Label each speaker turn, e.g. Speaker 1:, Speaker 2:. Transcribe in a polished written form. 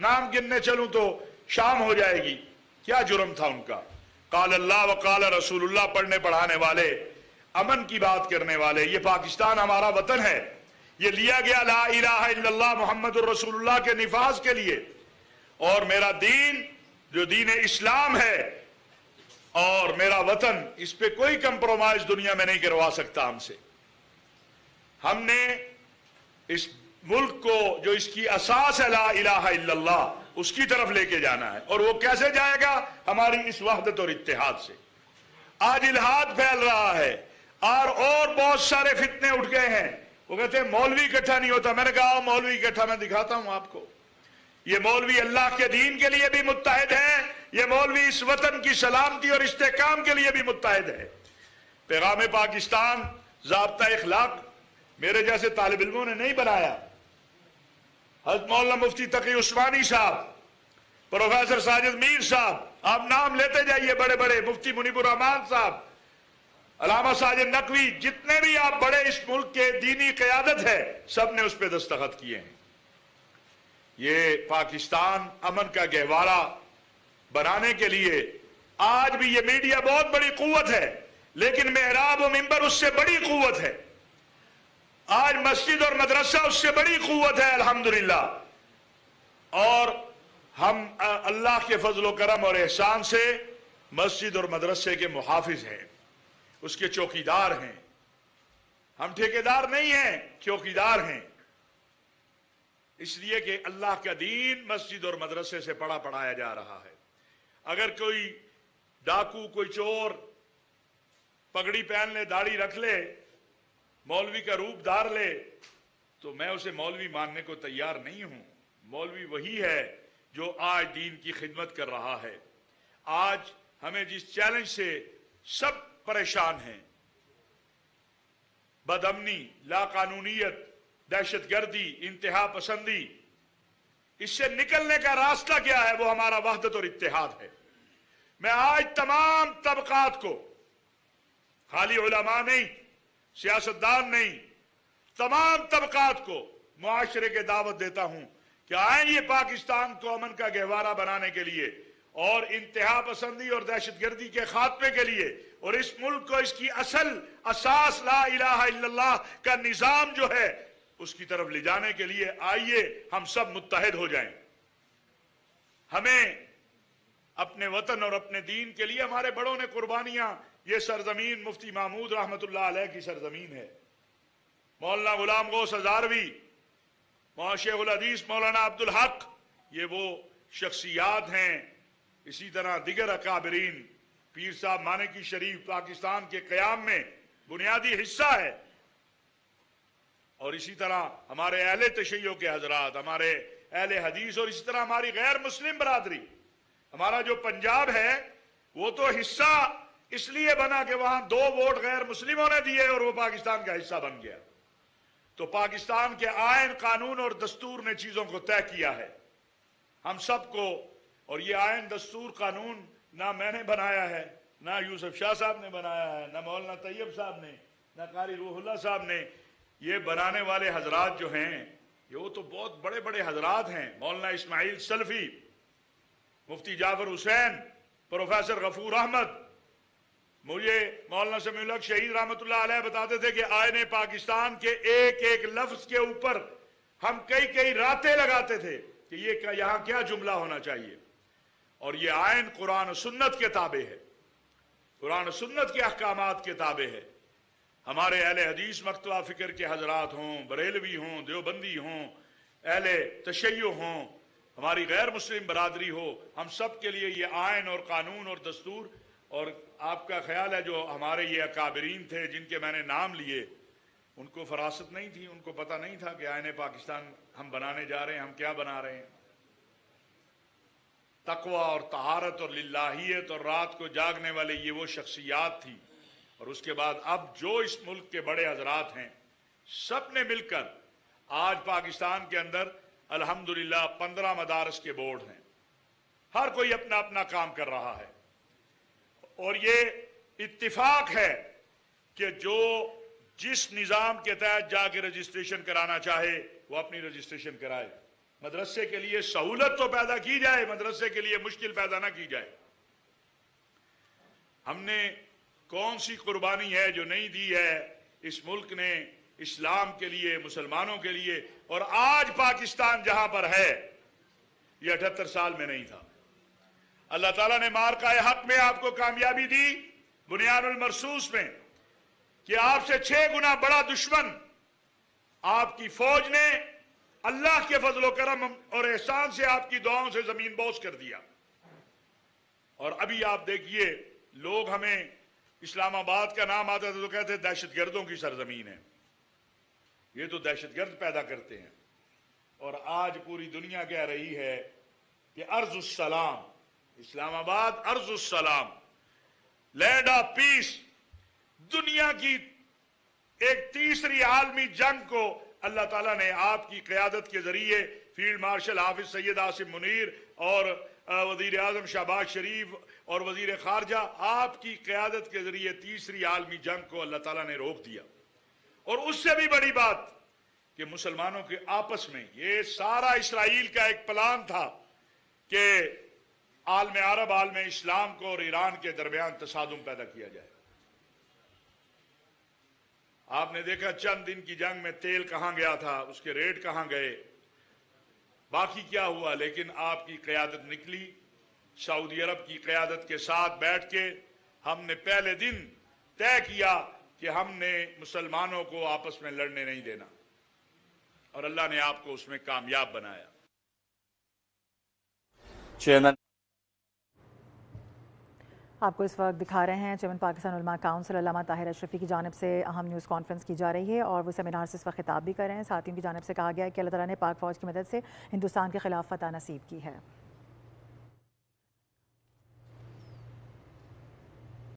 Speaker 1: नाम गिनने चलूं तो शाम हो जाएगी। क्या जुर्म था उनका? काल अल्लाह व काल रसूलुल्लाह पढ़ने पढ़ाने वाले, अमन की बात करने वाले। ये पाकिस्तान हमारा वतन है, ये लिया गया ला इलाहा इल्लल्लाह मुहम्मदुर रसूलुल्लाह के निफाज के लिए। और मेरा दीन जो दीन इस्लाम है और मेरा वतन, इस पे कोई कंप्रोमाइज दुनिया में नहीं करवा सकता हमसे। हमने इस मुल्क को जो इसकी असास है ला इलाहा इल्लल्लाह, उसकी तरफ लेके जाना है। और वो कैसे जाएगा? हमारी इस वहदत और इत्तेहाद से। आज इल्हाद फैल रहा है और बहुत सारे फितने उठ गए हैं। वो कहते हैं मौलवी इकट्ठा नहीं होता। मैंने कहा मौलवी इकट्ठा मैं दिखाता हूं आपको। ये मौलवी अल्लाह के दीन के लिए भी मुत्तहिद है, ये मौलवी इस वतन की सलामती और इस्तेहकाम के लिए भी मुत्तहिद है। पैगाम पाकिस्तान ज़ाब्ता इखलाक मेरे जैसे तालिब इल्मों ने नहीं बनाया। हज़रत मौलाना मुफ्ती तकी उस्मानी साहब, प्रोफेसर साजिद मीर साहब, आप नाम लेते जाइए बड़े बड़े, मुफ्ती मुनीबुर रहमान साहब, अल्लामा साजिद नकवी, जितने भी आप बड़े इस मुल्क के दीनी क़यादत है, सब ने उस पर दस्तखत किए हैं। ये पाकिस्तान अमन का गहवारा बनाने के लिए आज भी ये मीडिया बहुत बड़ी कुव्वत है, लेकिन मेहराब और मिंबर उससे बड़ी कुव्वत है। आज मस्जिद और मदरसा उससे बड़ी कुव्वत है अल्हम्दुलिल्लाह। और हम अल्लाह के फजल करम और एहसान से मस्जिद और मदरसे के मुहाफिज हैं, उसके चौकीदार हैं। हम ठेकेदार नहीं हैं, चौकीदार हैं। इसलिए कि अल्लाह का दीन मस्जिद और मदरसे से पढ़ा पढ़ाया जा रहा है। अगर कोई डाकू, कोई चोर पगड़ी पहन ले, दाढ़ी रख ले, मौलवी का रूप धार ले, तो मैं उसे मौलवी मानने को तैयार नहीं हूं। मौलवी वही है जो आज दीन की खिदमत कर रहा है। आज हमें जिस चैलेंज से सब परेशान हैं, बदअमनी, लाकानूनियत, दहशतगर्दी, इंतहा पसंदी, इससे निकलने का रास्ता क्या है? वो हमारा वहदत और इत्तेहाद है। मैं आज तमाम तबकात को, खाली उलमा नहीं, सियासतदान नहीं, तमाम तबकात को मुआशरे के दावत देता हूं कि आए ये पाकिस्तान को अमन का गहवारा बनाने के लिए और इंतहा पसंदी और दहशतगर्दी के खात्मे के लिए, और इस मुल्क को इसकी असल असास ला इलाहा इल्लल्लाह का निजाम जो है उसकी तरफ ले जाने के लिए आइए हम सब मुत्तहिद हो जाएं। हमें अपने वतन और अपने दीन के लिए हमारे बड़ों ने कुर्बानियां, ये सरजमीन मुफ्ती महमूद रहमतुल्लाह अलैह की सरजमीन है। मौलाना गुलाम गौस हजारवी, मौलाना शेखुल हदीस मौलाना अब्दुल हक, ये वो शख्सियात हैं। इसी तरह दिगर अकाबरीन, पीर साहब मानिकी शरीफ पाकिस्तान के क़याम में बुनियादी हिस्सा है। और इसी तरह हमारे अहले तशय्यो के हजरात, हमारे अहले हदीस, और इसी तरह हमारी गैर मुस्लिम बरादरी। हमारा जो पंजाब है वो तो हिस्सा इसलिए बना कि वहां 2 वोट गैर मुस्लिमों ने दिए और वो पाकिस्तान का हिस्सा बन गया। तो पाकिस्तान के आयन, कानून और दस्तूर ने चीजों को तय किया है हम सबको। और ये आयन, दस्तूर, कानून ना मैंने बनाया है, ना यूसुफ शाह साहब ने बनाया है, ना मौलाना तैयब साहब ने, ना कारी रूहुल्लाह साहब ने। ये बनाने वाले हजरात जो हैं ये वो तो बहुत बड़े बड़े हजरात हैं। मौलाना इस्माइल सल्फी, मुफ्ती जाफर हुसैन, प्रोफेसर गफूर अहमद। मुझे मौलाना समीउल हक शहीद रहमतुल्लाह अलैह बताते थे कि आयने पाकिस्तान के एक एक लफ्ज के ऊपर हम कई कई रातें लगाते थे कि ये यहाँ क्या जुमला होना चाहिए। और ये आयन कुरान और सुन्नत के ताबे है, कुरान और सुन्नत के अहकामात के ताबे है। हमारे अहले हदीस मकतबा फिक्र के हजरात हों, बरेलवी हों, देवबंदी हों, अहले तशय्यो हों, हमारी गैर मुस्लिम बरादरी हो, हम सब के लिए ये आयन और कानून और दस्तूर। और आपका ख्याल है जो हमारे ये अकाबरीन थे जिनके मैंने नाम लिए, उनको फरासत नहीं थी, उनको पता नहीं था कि आयन पाकिस्तान हम बनाने जा रहे हैं, हम क्या बना रहे हैं। तकवा और तहारत और लिल्लाहियत और रात को जागने वाले ये वो शख्सियात थी। और उसके बाद अब जो इस मुल्क के बड़े हजरात हैं, सब ने मिलकर आज पाकिस्तान के अंदर अल्हम्दुलिल्लाह 15 मदारस के बोर्ड हैं। हर कोई अपना अपना काम कर रहा है। और ये इत्तिफाक है कि जो जिस निज़ाम के तहत जाके रजिस्ट्रेशन कराना चाहे वो अपनी रजिस्ट्रेशन कराए। مدرسے کے لیے سہولت تو پیدا کی جائے، مدرسے کے لیے مشکل پیدا نہ کی جائے۔ ہم نے کون سی قربانی ہے جو نہیں دی ہے اس ملک نے اسلام کے لیے، مسلمانوں کے لیے؟ اور آج پاکستان جہاں پر ہے یہ 78 سال میں نہیں تھا۔ اللہ تعالیٰ نے مارکہ حق میں آپ کو کامیابی دی، بنیان المرصوص میں، کہ آپ سے 6 گنا بڑا دشمن آپ کی فوج نے اللہ کے فضل و کرم اور احسان سے آپ کی دعاؤں سے زمین بوس کر دیا۔ اور ابھی آپ دیکھیے، لوگ ہمیں اسلام آباد کا نام آتا تھا تو کہتے دہشت گردوں کی سرزمین ہے، یہ تو دہشت گرد پیدا کرتے ہیں۔ اور آج پوری دنیا کہہ رہی ہے کہ ارض السلام، اسلام آباد ارض السلام، لینڈ آف پیس۔ دنیا کی ایک تیسری عالمی جنگ کو اللہ تعالیٰ نے آپ کی قیادت کے ذریعے، فیلڈ مارشل حافظ سید عاصم منیر اور وزیر اعظم شہباز شریف اور وزیر خارجہ، آپ کی قیادت کے ذریعے تیسری عالمی جنگ کو اللہ تعالیٰ نے روک دیا۔ اور اس سے بھی بڑی بات کہ مسلمانوں کے آپس میں، یہ سارا اسرائیل کا ایک پلان تھا کہ عالم عرب، عالم اسلام کو اور ایران کے درمیان تصادم پیدا کیا جائے۔ آپ نے دیکھا چند دن کی جنگ میں تیل کہاں گیا تھا، اس کے ریٹ کہاں گئے، باقی کیا ہوا، لیکن آپ کی قیادت نکلی۔ سعودی عرب کی قیادت کے ساتھ بیٹھ کے ہم نے پہلے دن طے کیا کہ ہم نے مسلمانوں کو آپس میں لڑنے نہیں دینا، اور اللہ نے آپ کو اس میں کامیاب بنایا۔
Speaker 2: چیئرمین
Speaker 3: آپ کو اس وقت دکھا رہے ہیں چیئرمین پاکستان علماء کونسل علامہ طاہر اشرفی کی جانب سے اہم نیوز کانفرنس کی جا رہی ہے، اور وہ سیمینار سے اس وقت خطاب بھی کر رہے ہیں۔ ساتھیوں کی جانب سے کہا گیا ہے کہ اللہ تعالیٰ نے پاک فوج کی مدد سے ہندوستان کے خلاف فتح نصیب کی ہے۔